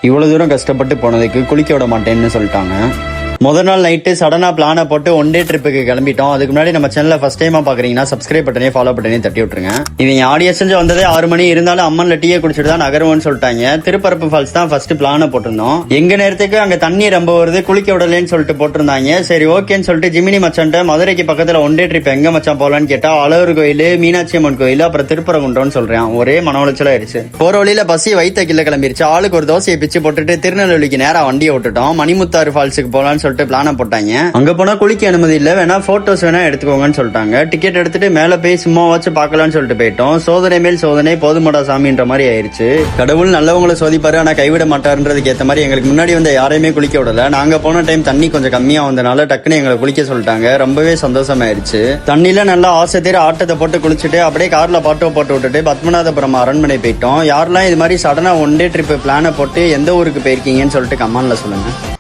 இவ்வளவு தூரம் கஷ்டப்பட்டு போனதுக்கு குளிக்க விட மாட்டேன்னு சொல்லிட்டாங்க. முதல் நாள் நைட்டு சடனா பிளானை போட்டு ஒன் டே ட்ரிப்புக்கு கிளம்பிட்டோம். அதுக்கு முன்னாடி நம்ம சேனல ஃபர்ஸ்ட் டைமா பாக்குறீங்கன்னா சப்ஸ்கிரைப் பட்டனே ஃபாலோ பட்டனே தட்டி விட்டுருங்க. இவங்க ஆடியன்ஸ் வந்ததே 6 மணி இருந்தாலும் அம்மன்ல டீயை குடிச்சிட்டு தான் நகருவோம்னு சொல்லிட்டாங்க. திருப்பரப்பு ஃபால்ஸ் தான் ஃபர்ஸ்ட் பிளானை போட்டிருந்தோம். எங்க நேரத்துக்கு அங்க தண்ணி ரொம்ப வருது, குளிக்க விடலன்னு சொல்லிட்டு போட்டிருந்தாங்க. சரி ஓகேன்னு சொல்லிட்டு ஜிமினி மச்சான்ட்ட மதுரைக்கு பக்கத்துல ஒன் டே ட்ரிப் எங்க மச்சான் போலான்னு கேட்டா அழகர் கோயில், மீனாட்சி அம்மன் கோயில், அப்புறம் திருப்பரங்குன்றம்னு சொல்றேன். ஒரே மன உளைச்சல் ஆயிடுச்சு. போற வழியில பசி வயிற்ற கிள்ள கிளம்பிருச்சு. ஆளுக்கு ஒரு தோசையை பிச்சு போட்டுட்டு திருநெல்வேலிக்கு நேரா வண்டியை விட்டுட்டோம். மணிமுத்தாறு ஃபால்ஸுக்கு போலான்னு சொல்லிட்டு பிளானை போட்டாங்க. அங்க போனா குளிக்க அனுமதி இல்ல, வேணா போட்டோஸ் வேணா எடுத்துக்கோங்கன்னு சொல்லிட்டாங்க. டிக்கெட் எடுத்துட்டு மேல போய் சும்மா வச்சு பாக்கலாம்னு சொல்லிட்டு போயிட்டோம். சோதனை மேல் சோதனை போதுமாடா சாமின்ற மாதிரி ஆயிருச்சு. கடவுள் நல்லவங்களை சோதிப்பாரு, ஆனா கைவிட மாட்டாருன்றதுக்கு ஏத்த மாதிரி எங்களுக்கு முன்னாடி வந்து யாரையுமே குளிக்க விடல. நாங்க போன டைம் தண்ணி கொஞ்சம் கம்மியா வந்தனால டக்குன்னு எங்களை குளிக்க சொல்லிட்டாங்க. ரொம்பவே சந்தோஷமாயிருச்சு. தண்ணில நல்லா ஆசை தேர ஆட்டத்தை போட்டு குளிச்சுட்டு அப்படியே கார்ல பாட்டோ போட்டு விட்டுட்டு பத்மநாதபுரம் அரண்மனை போயிட்டோம். யாரெல்லாம் இது மாதிரி சடனா ஒன் டே ட்ரிப் பிளான போட்டு எந்த ஊருக்கு போயிருக்கீங்கன்னு சொல்லிட்டு கமெண்ட்ல சொல்லுங்க.